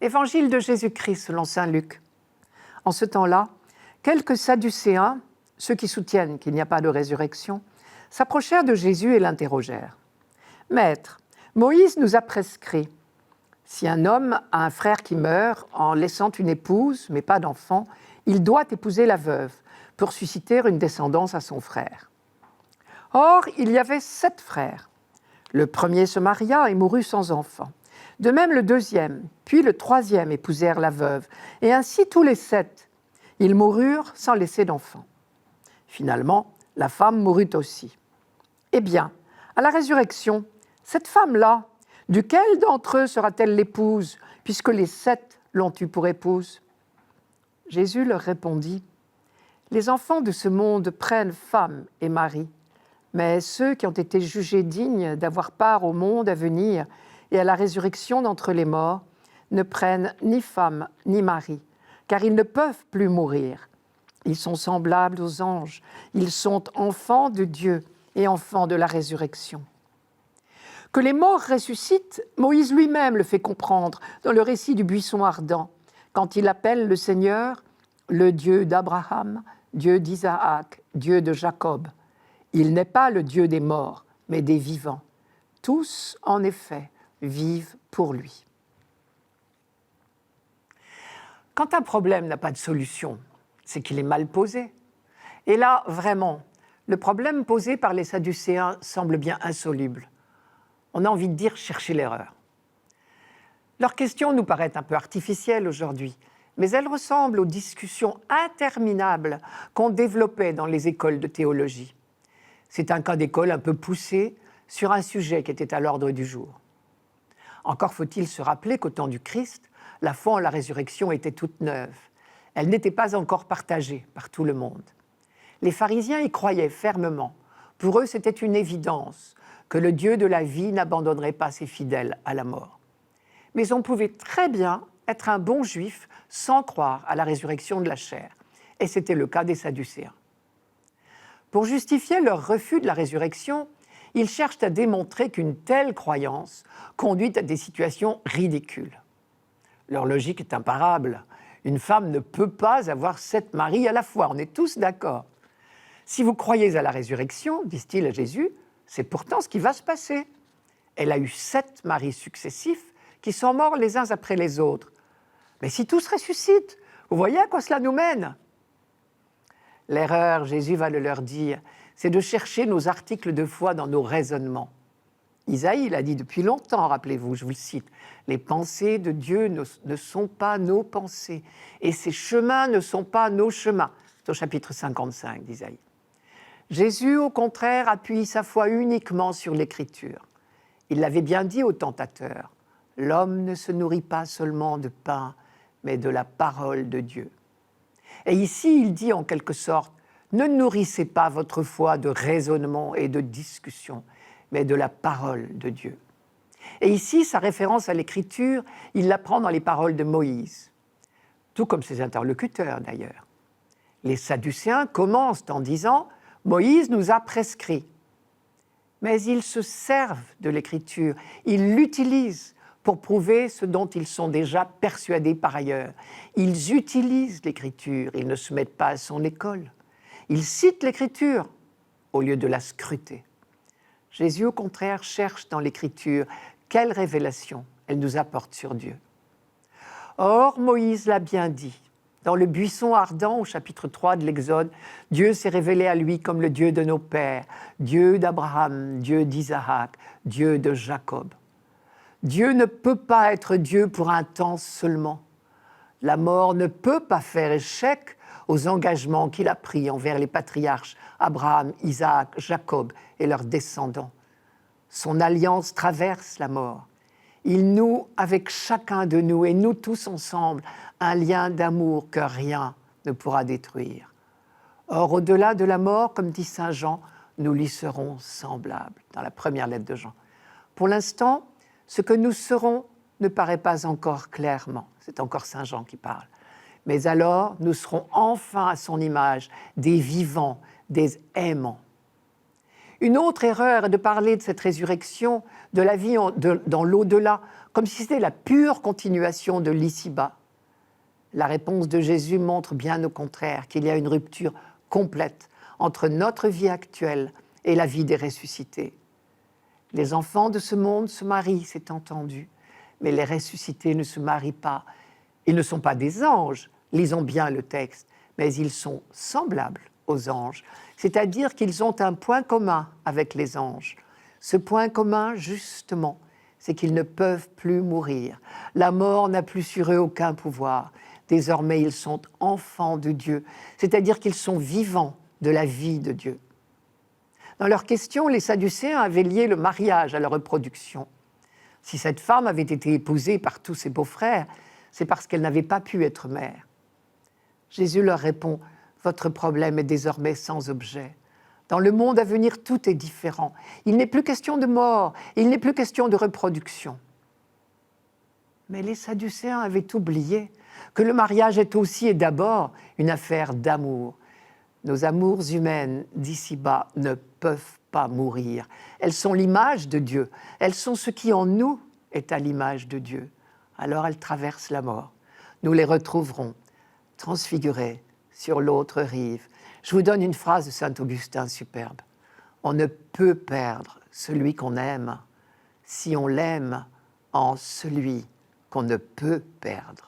Évangile de Jésus-Christ selon saint Luc. En ce temps-là, quelques Sadducéens, ceux qui soutiennent qu'il n'y a pas de résurrection, s'approchèrent de Jésus et l'interrogèrent. « Maître, Moïse nous a prescrit, si un homme a un frère qui meurt en laissant une épouse, mais pas d'enfant, il doit épouser la veuve pour susciter une descendance à son frère. Or, il y avait 7 frères. Le premier se maria et mourut sans enfant. De même le deuxième, puis le troisième épousèrent la veuve, et ainsi tous les 7. Ils moururent sans laisser d'enfant. Finalement, la femme mourut aussi. Eh bien, à la résurrection, cette femme-là, duquel d'entre eux sera-t-elle l'épouse, puisque les 7 l'ont eue pour épouse ? Jésus leur répondit, « Les enfants de ce monde prennent femme et mari, mais ceux qui ont été jugés dignes d'avoir part au monde à venir et à la résurrection d'entre les morts ne prennent ni femme ni mari, car ils ne peuvent plus mourir. Ils sont semblables aux anges, ils sont enfants de Dieu et enfants de la résurrection. » Que les morts ressuscitent, Moïse lui-même le fait comprendre dans le récit du buisson ardent, quand il appelle le Seigneur le Dieu d'Abraham, Dieu d'Isaac, Dieu de Jacob. Il n'est pas le Dieu des morts, mais des vivants. Tous, en effet, vivent pour lui. Quand un problème n'a pas de solution, c'est qu'il est mal posé. Et là, vraiment, le problème posé par les Sadducéens semble bien insoluble. On a envie de dire chercher l'erreur. Leur question nous paraît un peu artificielle aujourd'hui, mais elle ressemble aux discussions interminables qu'on développait dans les écoles de théologie. C'est un cas d'école un peu poussé sur un sujet qui était à l'ordre du jour. Encore faut-il se rappeler qu'au temps du Christ, la foi en la résurrection était toute neuve. Elle n'était pas encore partagée par tout le monde. Les pharisiens y croyaient fermement. Pour eux, c'était une évidence que le Dieu de la vie n'abandonnerait pas ses fidèles à la mort. Mais on pouvait très bien être un bon juif sans croire à la résurrection de la chair. Et c'était le cas des Sadducéens. Pour justifier leur refus de la résurrection, ils cherchent à démontrer qu'une telle croyance conduit à des situations ridicules. Leur logique est imparable. Une femme ne peut pas avoir 7 maris à la fois, on est tous d'accord. Si vous croyez à la résurrection, disent-ils à Jésus, c'est pourtant ce qui va se passer. Elle a eu 7 maris successifs qui sont morts les uns après les autres. Mais si tous ressuscitent, vous voyez à quoi cela nous mène ? L'erreur, Jésus va le leur dire, c'est de chercher nos articles de foi dans nos raisonnements. Isaïe l'a dit depuis longtemps, rappelez-vous, je vous le cite, « Les pensées de Dieu ne sont pas nos pensées, et ses chemins ne sont pas nos chemins. » C'est au chapitre 55 d'Isaïe. Jésus, au contraire, appuie sa foi uniquement sur l'Écriture. Il l'avait bien dit au tentateur, « L'homme ne se nourrit pas seulement de pain, mais de la parole de Dieu. » Et ici, il dit en quelque sorte, « Ne nourrissez pas votre foi de raisonnement et de discussion, mais de la parole de Dieu. » Et ici, sa référence à l'Écriture, il la prend dans les paroles de Moïse, tout comme ses interlocuteurs d'ailleurs. Les Sadducéens commencent en disant « Moïse nous a prescrit ». Mais ils se servent de l'Écriture, ils l'utilisent pour prouver ce dont ils sont déjà persuadés par ailleurs. Ils utilisent l'Écriture, ils ne se mettent pas à son école. Ils citent l'Écriture au lieu de la scruter. Jésus, au contraire, cherche dans l'Écriture quelle révélation elle nous apporte sur Dieu. Or, Moïse l'a bien dit. Dans le buisson ardent, au chapitre 3 de l'Exode, Dieu s'est révélé à lui comme le Dieu de nos pères, Dieu d'Abraham, Dieu d'Isaac, Dieu de Jacob. Dieu ne peut pas être Dieu pour un temps seulement. La mort ne peut pas faire échec aux engagements qu'il a pris envers les patriarches Abraham, Isaac, Jacob et leurs descendants. Son alliance traverse la mort. Il noue avec chacun de nous et nous tous ensemble un lien d'amour que rien ne pourra détruire. Or, au-delà de la mort, comme dit saint Jean, nous lui serons semblables, dans la première lettre de Jean. Pour l'instant, ce que nous serons ne paraît pas encore clairement. C'est encore saint Jean qui parle. Mais alors, nous serons enfin à son image, des vivants, des aimants. Une autre erreur est de parler de cette résurrection, de la vie dans l'au-delà, comme si c'était la pure continuation de l'ici-bas. La réponse de Jésus montre bien au contraire qu'il y a une rupture complète entre notre vie actuelle et la vie des ressuscités. Les enfants de ce monde se marient, c'est entendu, mais les ressuscités ne se marient pas. Ils ne sont pas des anges, lisons bien le texte, mais ils sont semblables aux anges, c'est-à-dire qu'ils ont un point commun avec les anges. Ce point commun, justement, c'est qu'ils ne peuvent plus mourir. La mort n'a plus sur eux aucun pouvoir. Désormais, ils sont enfants de Dieu, c'est-à-dire qu'ils sont vivants de la vie de Dieu. Dans leur question, les Sadducéens avaient lié le mariage à la reproduction. Si cette femme avait été épousée par tous ses beaux-frères, c'est parce qu'elle n'avait pas pu être mère. Jésus leur répond « Votre problème est désormais sans objet. Dans le monde à venir, tout est différent. Il n'est plus question de mort, il n'est plus question de reproduction. » Mais les Sadducéens avaient oublié que le mariage est aussi et d'abord une affaire d'amour. Nos amours humaines d'ici-bas ne peuvent pas mourir. Elles sont l'image de Dieu. Elles sont ce qui en nous est à l'image de Dieu. Alors elles traversent la mort. Nous les retrouverons transfigurées sur l'autre rive. Je vous donne une phrase de saint Augustin superbe. On ne peut perdre celui qu'on aime si on l'aime en celui qu'on ne peut perdre.